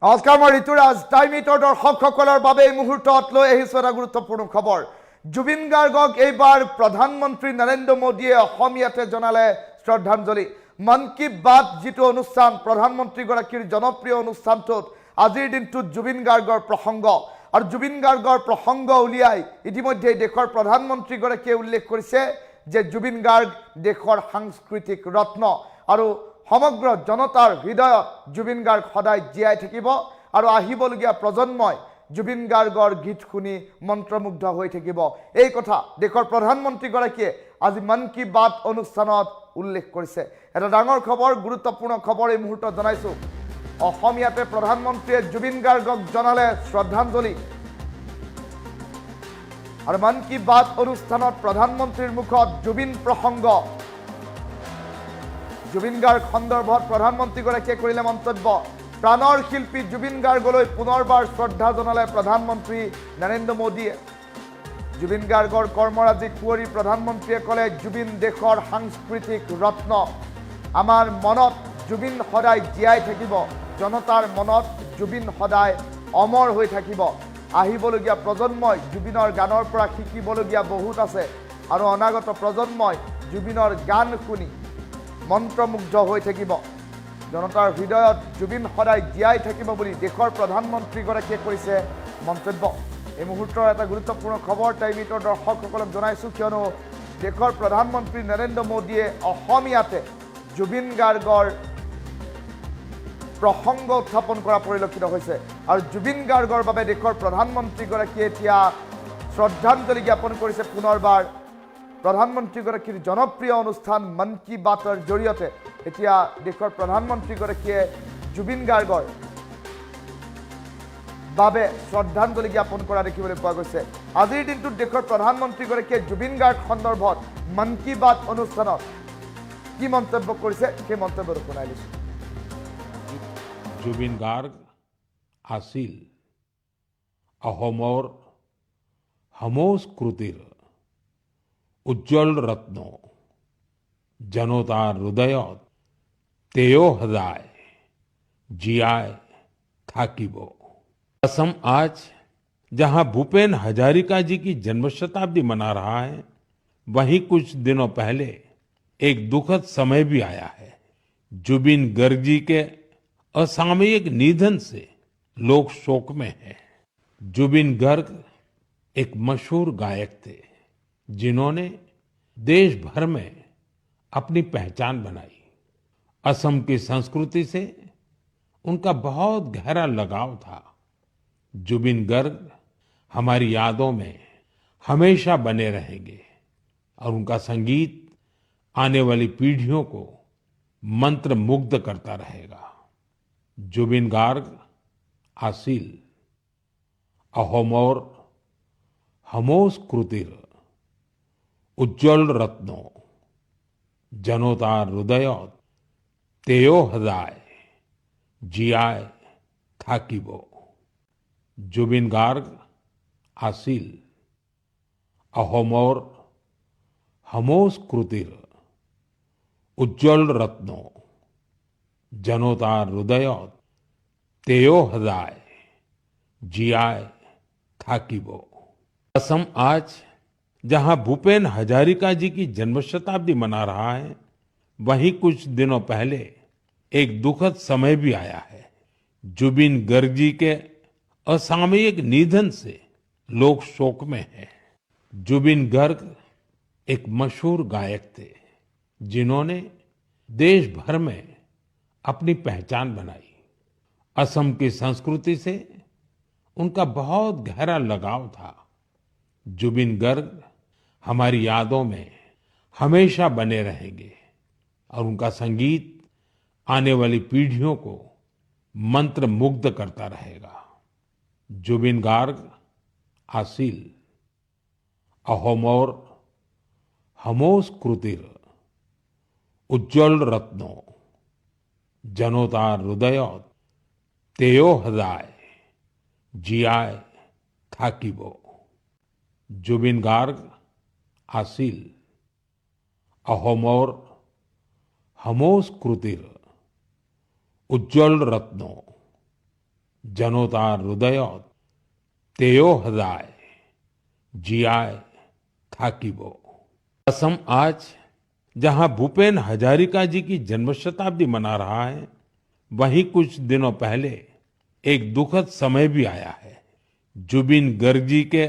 নমস্কাৰ মই ঋতুৰাজ টাইমিটৰ দৰ্শকসকলৰ বাবে এই মুহূৰ্তত লৈ আহিছোঁ এটা গুৰুত্বপূৰ্ণ খবৰ। জুবিন গাৰ্গক এইবাৰ প্ৰধানমন্ত্ৰী নৰেন্দ্ৰ মোদীয়ে অসমীয়াতে জনালে শ্ৰদ্ধাঞ্জলি। মন কি বাত যিটো অনুষ্ঠান প্ৰধানমন্ত্ৰীগৰাকীৰ জনপ্ৰিয় অনুষ্ঠানটোত আজিৰ দিনটোত জুবিন গাৰ্গৰ প্ৰসংগ আৰু জুবিন গাৰ্গৰ প্ৰসংগ উলিয়াই ইতিমধ্যে দেশৰ প্ৰধানমন্ত্ৰীগৰাকীয়ে উল্লেখ কৰিছে যে জুবিন গাৰ্গ দেশৰ সাংস্কৃতিক ৰত্ন আৰু সমগ্ৰ জনতাৰ হৃদয়ত জুবিন গাৰ্গ সদায় জীয়াই থাকিব আৰু আহিবলগীয়া প্ৰজন্মই জুবিন গাৰ্গৰ গীত শুনি মন্ত্ৰমুগ্ধ হৈ থাকিব। এই কথা দেশৰ প্ৰধানমন্ত্ৰীগৰাকীয়ে আজি মন কি বাত অনুষ্ঠানত উল্লেখ কৰিছে। এটা ডাঙৰ খবৰ, গুৰুত্বপূৰ্ণ খবৰ এই মুহূৰ্তত জনাইছোঁ। অসমীয়াতে প্ৰধানমন্ত্ৰীয়ে জুবিন গাৰ্গক জনালে শ্ৰদ্ধাঞ্জলি আৰু মন কি বাত অনুষ্ঠানত প্ৰধানমন্ত্ৰীৰ মুখত জুবিন প্ৰসংগ। জুবিন গাৰ্গ সন্দৰ্ভত প্ৰধানমন্ত্ৰীগৰাকীয়ে কৰিলে মন্তব্য। প্ৰাণৰ শিল্পী জুবিন গাৰ্গলৈ পুনৰবাৰ শ্ৰদ্ধা জনালে প্ৰধানমন্ত্ৰী নৰেন্দ্ৰ মোদীয়ে। জুবিন গাৰ্গৰ কৰ্মৰাজি কুঁৱৰী প্ৰধানমন্ত্ৰীয়ে ক'লে, জুবিন দেশৰ সাংস্কৃতিক ৰত্ন। আমাৰ মনত জুবিন সদায় জীয়াই থাকিব, জনতাৰ মনত জুবিন সদায় অমৰ হৈ থাকিব। আহিবলগীয়া প্ৰজন্মই জুবিনৰ গানৰ পৰা শিকিবলগীয়া বহুত আছে আৰু অনাগত প্ৰজন্মই জুবিনৰ গান শুনি মন্ত্ৰমুগ্ধ হৈ থাকিব। জনতাৰ হৃদয়ত জুবিন সদায় জীয়াই থাকিব বুলি দেশৰ প্ৰধানমন্ত্ৰীগৰাকীয়ে কৰিছে মন্তব্য। এই মুহূৰ্তৰ এটা গুৰুত্বপূৰ্ণ খবৰ টাইমিটৰ দৰ্শকসকলক জনাইছোঁ, কিয়নো দেশৰ প্ৰধানমন্ত্ৰী নৰেন্দ্ৰ মোদীয়ে অসমীয়াতে জুবিন গাৰ্গৰ প্ৰসংগ উত্থাপন কৰা পৰিলক্ষিত হৈছে আৰু জুবিন গাৰ্গৰ বাবে দেশৰ প্ৰধানমন্ত্ৰীগৰাকীয়ে এতিয়া শ্ৰদ্ধাঞ্জলি জ্ঞাপন কৰিছে। পুনৰবাৰ প্ৰধানমন্ত্ৰীগৰাকীৰ জনপ্ৰিয় অনুষ্ঠান মন কি বাতৰ জৰিয়তে এতিয়া দেশৰ প্ৰধানমন্ত্ৰীগৰাকীয়ে জুবিন গাৰ্গৰ বাবে শ্ৰদ্ধাঞ্জলি জ্ঞাপন কৰা দেখিবলৈ পোৱা গৈছে। আজিৰ দিনটোত দেশৰ প্ৰধানমন্ত্ৰীগৰাকীয়ে জুবিন গাৰ্গ সন্দৰ্ভত মন কি বাত অনুষ্ঠানত কি মন্তব্য কৰিছে সেই মন্তব্যটো শুনাই দিছোঁ। জুবিন গাৰ্গ আছিল অসমৰ সমস্কৃতিৰ উজ্জ্বল ৰত্ন। জনতাৰ হৃদয়ত তেওঁ সদায় জীয়াই থাকিব। असम आज जहां भूपेन हजारिका जी की जन्म शताब्दी मना रहा है, वहीं कुछ दिनों पहले एक दुखद समय भी आया है। जुबिन गर्ग जी के असामयिक निधन से लोग शोक में हैं। जुबिन गर्ग एक मशहूर गायक थे जिन्होंने देश भर में अपनी पहचान बनाई। असम की संस्कृति से उनका बहुत गहरा लगाव था। जुबिन गर्ग हमारी यादों में हमेशा बने रहेंगे और उनका संगीत आने वाली पीढ़ियों को मंत्रमुग्ध करता रहेगा। जुबिन गार्ग আছিল অসমৰ সমস্কৃতিৰ উজ্জ্বল ৰত্ন। জনতাৰ হৃদয়ত তেওঁ সদায় জীয়াই থাকিব। জুবিন গাৰ্গ আছিল অসমৰ সমস্কৃতিৰ উজ্জ্বল ৰত্ন। জনতাৰ হৃদয়ত তেওঁ সদায় জীয়াই থাকিব। असम आज जहां भूपेन हजारिका जी की जन्म शताब्दी मना रहा है, वहीं कुछ दिनों पहले एक दुखद समय भी आया है। जुबिन गर्ग जी के असामयिक निधन से लोग शोक में हैं। जुबिन गर्ग एक मशहूर गायक थे जिन्होंने देश भर में अपनी पहचान बनाई। असम की संस्कृति से उनका बहुत गहरा लगाव था। जुबिन गर्ग हमारी यादों में हमेशा बने रहेंगे और उनका संगीत आने वाली पीढ़ियों को मंत्रमुग्ध करता रहेगा। जुबिन गार्ग আছিল অসমৰ সমস্কৃতিৰ উজ্জ্বল ৰত্ন। জনতাৰ হৃদয়ত তেওঁ সদায় জীয়াই থাকিব। জুবিন গাৰ্গ আছিল অসমৰ সমস্কৃতিৰ উজ্জ্বল ৰত্ন। जनोतार हृदयत तेयो हृदय जियाय थाकिबो। असम आज जहां भूपेन हजारिका जी की जन्म शताब्दी मना रहा है, वहीं कुछ दिनों पहले एक दुखद समय भी आया है। जुबिन गर्ग जी के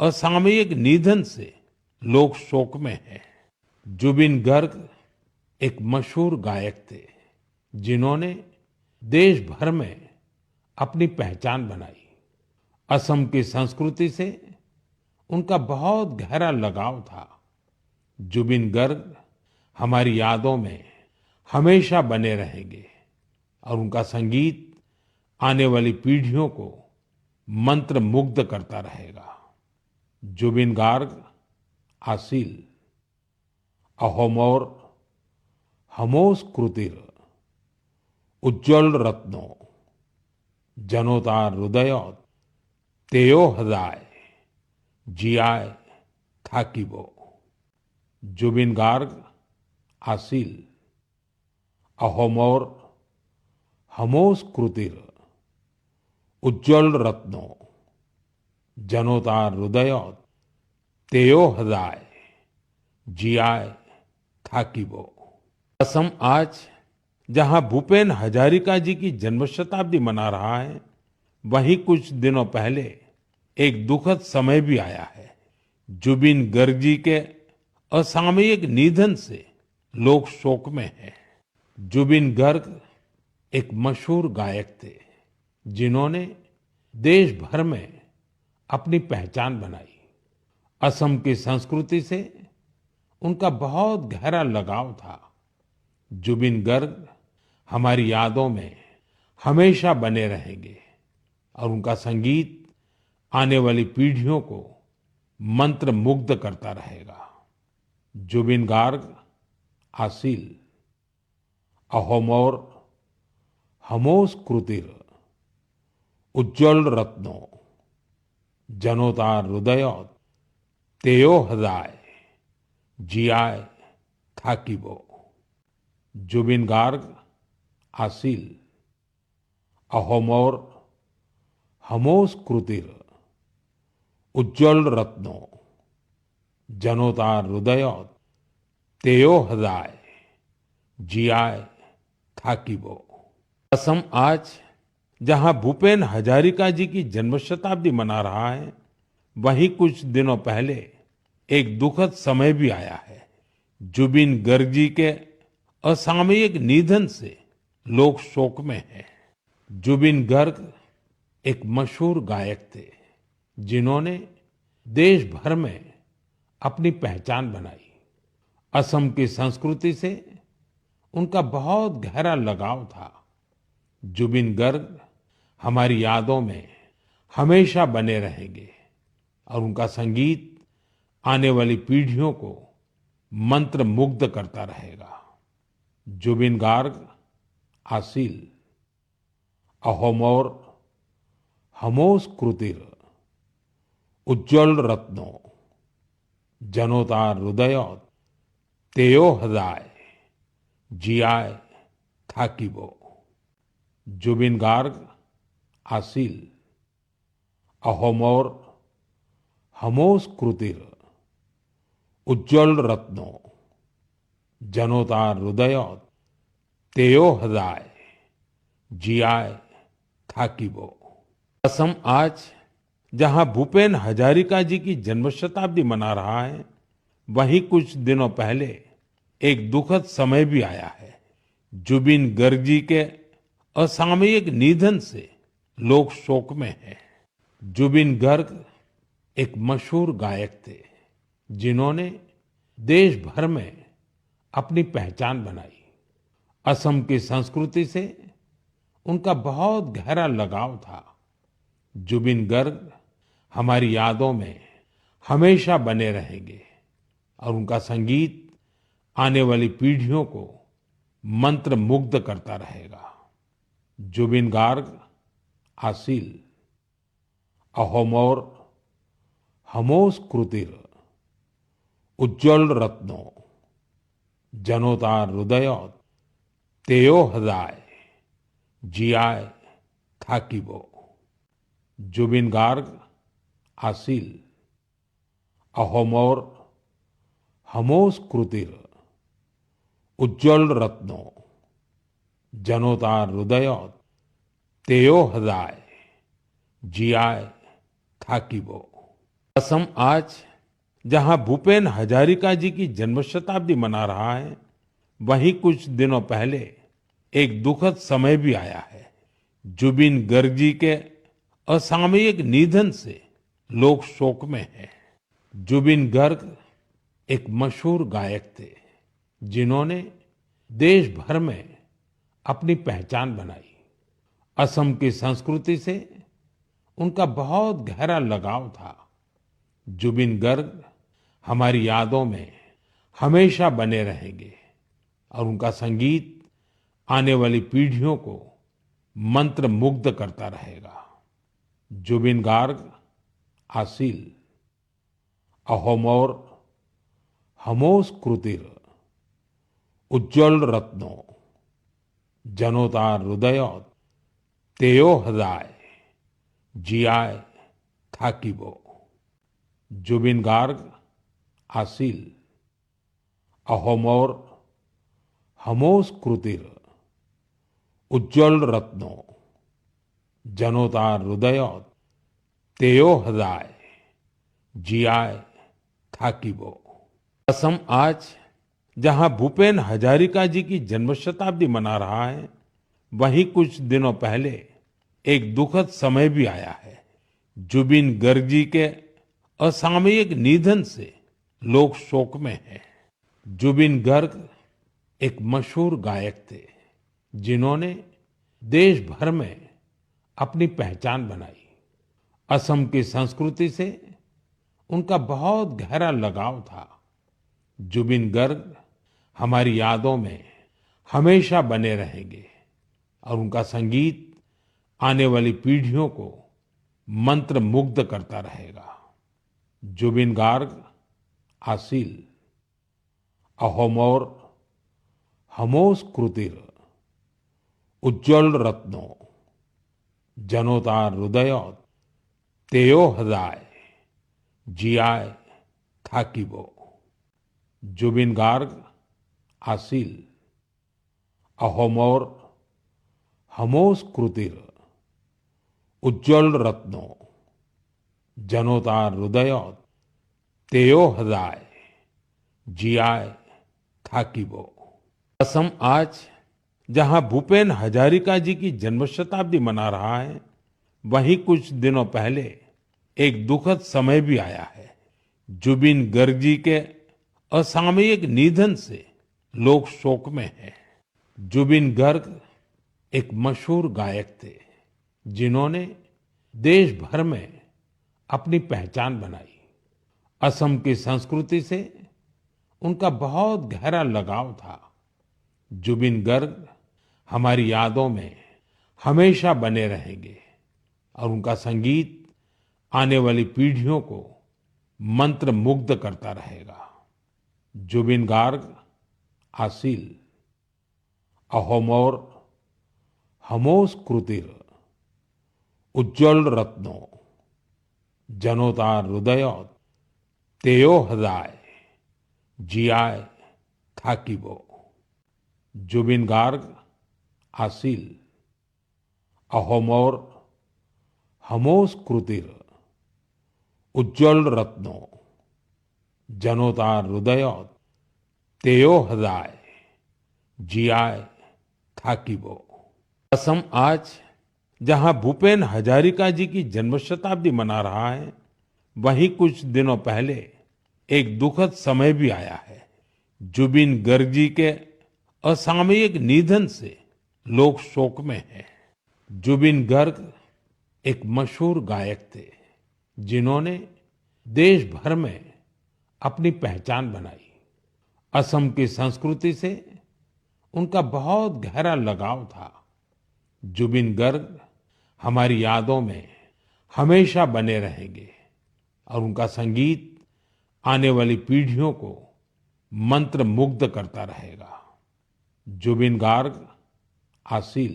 असामयिक निधन से लोग शोक में हैं। जुबिन गर्ग एक मशहूर गायक थे, जिन्होंने देश भर में अपनी पहचान बनाई। असम की संस्कृति से उनका बहुत गहरा लगाव था। जुबिन गर्ग हमारी यादों में हमेशा बने रहेंगे और उनका संगीत आने वाली पीढ़ियों को मंत्र मुग्ध करता रहेगा। जुबिन गार्ग आसिल अहोमोर हमोस कृतिर उज्ज्वल रत्नो जनोतार हृदयत तेयो हृदय जियाय थाकिबो। जुबिन गार्ग आसिल अहोमोर हमोस कृतिर उज्ज्वल रत्नो जनोतार हृदयत तेयो हृदय जियाय थाकिबो। असम आज जहां भूपेन हजारिका जी की जन्म शताब्दी मना रहा है, वहीं कुछ दिनों पहले एक दुखद समय भी आया है। जुबिन गर्ग जी के असामयिक निधन से लोग शोक में हैं। जुबिन गर्ग एक मशहूर गायक थे, जिन्होंने देश भर में अपनी पहचान बनाई। असम की संस्कृति से उनका बहुत गहरा लगाव था। जुबिन गर्ग हमारी यादों में हमेशा बने रहेंगे और उनका संगीत आने वाली पीढ़ियों को मंत्र मुग्ध करता रहेगा। जुबिन गार्ग आसिल अहोमोर हमोस कृतिर उज्ज्वल रत्नो जनोतार हृदयत तेयो हृदय जियाय थाकिबो। जुबिन गार्ग आसिल अहोमोर हमोस कृतिर उज्ज्वल रत्नो जनोतार हृदयत तेयो हृदय जियाय थाकिबो। असम आज जहां भूपेन हजारिका जी की जन्म शताब्दी मना रहा है, वहीं कुछ दिनों पहले एक दुखद समय भी आया है। जुबिन गर्ग जी के असामयिक निधन से लोग शोक में हैं। जुबिन गर्ग एक मशहूर गायक थे, जिन्होंने देश भर में अपनी पहचान बनाई। असम की संस्कृति से उनका बहुत गहरा लगाव था। जुबिन गर्ग हमारी यादों में हमेशा बने रहेंगे और उनका संगीत आने वाली पीढ़ियों को मंत्र मुग्ध करता रहेगा। जुबिन गार्ग आसिल अहोमोर हमोस कृतिर उज्ज्वल रत्नो जनोतार हृदयत तेयो हृदय जियाय थाकिबो। जुबिन गार्ग आसिल अहोमोर हमोस कृतिर उज्ज्वल रत्नो जनोतार हृदयत तेयो हृदय जियाय थाकिबो। असम आज जहां भूपेन हजारिका जी की जन्म शताब्दी मना रहा है, वहीं कुछ दिनों पहले एक दुखद समय भी आया है। जुबिन गर्ग जी के असामयिक निधन से लोग शोक में हैं। जुबिन गर्ग एक मशहूर गायक थे, जिन्होंने देश भर में अपनी पहचान बनाई। असम की संस्कृति से उनका बहुत गहरा लगाव था। जुबिन गर्ग हमारी यादों में हमेशा बने रहेंगे और उनका संगीत आने वाली पीढ़ियों को मंत्र मुग्ध करता रहेगा। जुबिन गार्ग आसिल अहोमोर हमोस कृतिर उज्ज्वल रत्नो जनोतार हृदयत तेयो हृदय जियाय থাকিব। জুবিন গাৰ্গ আছিল অসমৰ সমস্কৃতিৰ উজ্জ্বল ৰত্ন। জনতাৰ হৃদয়ত তেওঁ সদায় জীয়াই থাকিব। असम आज जहां भूपेन हजारिका जी की जन्म शताब्दी मना रहा है, वहीं कुछ दिनों पहले एक दुखद समय भी आया है। जुबिन गर्ग जी के असामयिक निधन से लोग शोक में हैं। जुबिन गर्ग एक मशहूर गायक थे, जिन्होंने देश भर में अपनी पहचान बनाई। असम की संस्कृति से उनका बहुत गहरा लगाव था। जुबिन गर्ग हमारी यादों में हमेशा बने रहेंगे और उनका संगीत आने वाली पीढ़ियों को मंत्र मुग्ध करता रहेगा। जुबिन गार्ग আছিল অসমৰ সমস্কৃতিৰ উজ্জ্বল ৰত্ন। জনতাৰ হৃদয়ত তেওঁ সদায় জীয়াই থাকিব। জুবিন গাৰ্গ আছিল অসমৰ সমস্কৃতিৰ উজ্জ্বল ৰত্ন। জনতাৰ হৃদয়ত তেওঁ সদায় জীয়াই থাকিব। असम आज जहां भूपेन हजारिका जी की जन्म शताब्दी मना रहा है, वहीं कुछ दिनों पहले एक दुखद समय भी आया है। जुबिन गर्ग जी के असामयिक निधन से लोग शोक में हैं। जुबिन गर्ग एक मशहूर गायक थे, जिन्होंने देश भर में अपनी पहचान बनाई। असम की संस्कृति से उनका बहुत गहरा लगाव था। जुबिन गर्ग हमारी यादों में हमेशा बने रहेंगे और उनका संगीत आने वाली पीढ़ियों को मंत्र मुग्ध करता रहेगा। जुबिन गार्ग আছিল অসমৰ সমস্কৃতিৰ উজ্জ্বল ৰত্ন। জনতাৰ হৃদয়ত তেওঁ সদায় জীয়াই থাকিব। জুবিন গাৰ্গ আছিল অসমৰ সমস্কৃতিৰ উজ্জ্বল ৰত্ন। জনতাৰ হৃদয়ত তেওঁ সদায় জীয়াই থাকিব। असम आज जहां भूपेन हजारिका जी की जन्म शताब्दी मना रहा है, वहीं कुछ दिनों पहले एक दुखद समय भी आया है। जुबिन गर्ग जी के असामयिक निधन से लोग शोक में हैं। जुबिन गर्ग एक मशहूर गायक थे, जिन्होंने देश भर में अपनी पहचान बनाई। असम की संस्कृति से उनका बहुत गहरा लगाव था। जुबिन गर्ग हमारी यादों में हमेशा बने रहेंगे और उनका संगीत आने वाली पीढ़ियों को मंत्र मुग्ध करता रहेगा। जुबिन गार्ग আছিল অসমৰ সমস্কৃতিৰ উজ্জ্বল ৰত্ন। জনতাৰ হৃদয়ত তেওঁ সদায় জীয়াই থাকিব। জুবিন গাৰ্গ আছিল অসমৰ সমস্কৃতিৰ উজ্জ্বল ৰত্ন। জনতাৰ হৃদয়ত তেওঁ সদায় জীয়াই থাকিব। असम आज जहां भूपेन हजारिका जी की जन्म शताब्दी मना रहा है, वहीं कुछ दिनों पहले एक दुखद समय भी आया है। जुबिन गर्ग जी के असामयिक निधन से लोग शोक में हैं। जुबिन गर्ग एक मशहूर गायक थे, जिन्होंने देश भर में अपनी पहचान बनाई। असम की संस्कृति से उनका बहुत गहरा लगाव था। जुबिन गर्ग हमारी यादों में हमेशा बने रहेंगे और उनका संगीत आने वाली पीढ़ियों को मंत्र मुग्ध करता रहेगा। जुबिन गार्ग আছিল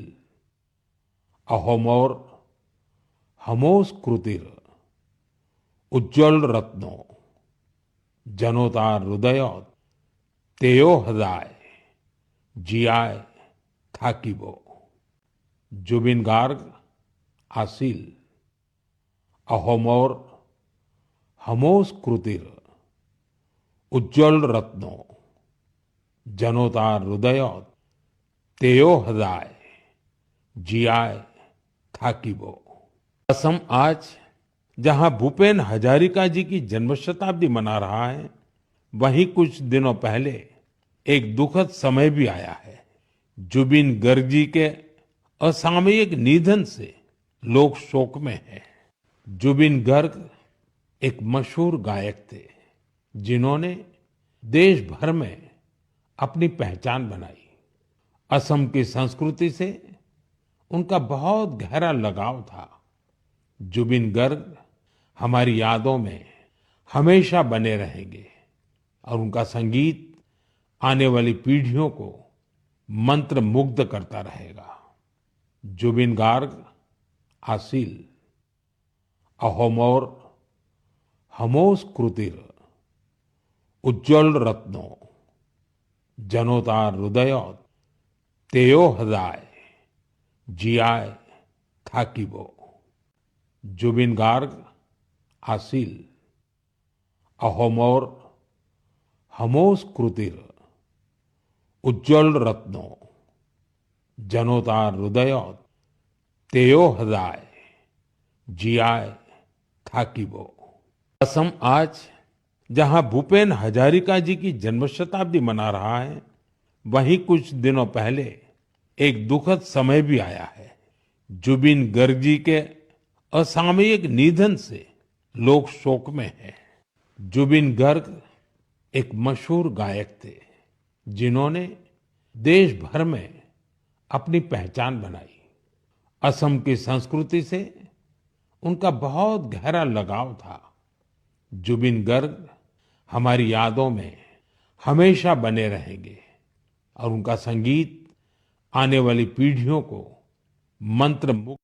अहोमोर हमोस कृतिर उज्ज्वल रत्नो जनोतार हृदय तेयो हृदय जियाय थाकिबो जुबिन गार्ग आसिल अहोमोर हमोस कृतिर उज्ज्वल रत्नो जनोतार हृदय तेयो हृदय जियाय थाकिबो। असम आज जहां भूपेन हजारिका जी की जन्म शताब्दी मना रहा है, वहीं कुछ दिनों पहले एक दुखद समय भी आया है। जुबिन गर्ग जी के असामयिक निधन से लोग शोक में हैं। जुबिन गर्ग एक मशहूर गायक थे, जिन्होंने देश भर में अपनी पहचान बनाई। असम की संस्कृति से उनका बहुत गहरा लगाव था। जुबिन गर्ग हमारी यादों में हमेशा बने रहेंगे और उनका संगीत आने वाली पीढ़ियों को मंत्रमुग्ध करता रहेगा। जुबिन गार्ग आसिल अहोमोर हमोस कृतिर उज्ज्वल रत्नो जनोतार हृदय तेयो हृदय जियाय थाकिबो जुबिन गार्ग आसिल अहोमोर हमोस कृतिर उज्ज्वल रत्नो जनोतार हृदय तेयो हृदय जियाय थाकिबो। असम आज जहां भूपेन हजारिका जी की जन्म शताब्दी मना रहा है, वहीं कुछ दिनों पहले एक दुखद समय भी आया है। जुबिन गर्ग जी के असामयिक निधन से लोग शोक में हैं। जुबिन गर्ग एक मशहूर गायक थे, जिन्होंने देश भर में अपनी पहचान बनाई। असम की संस्कृति से उनका बहुत गहरा लगाव था। जुबिन गर्ग हमारी यादों में हमेशा बने रहेंगे और उनका संगीत आने वाली पीढ़ियों को मंत्रमुग्ध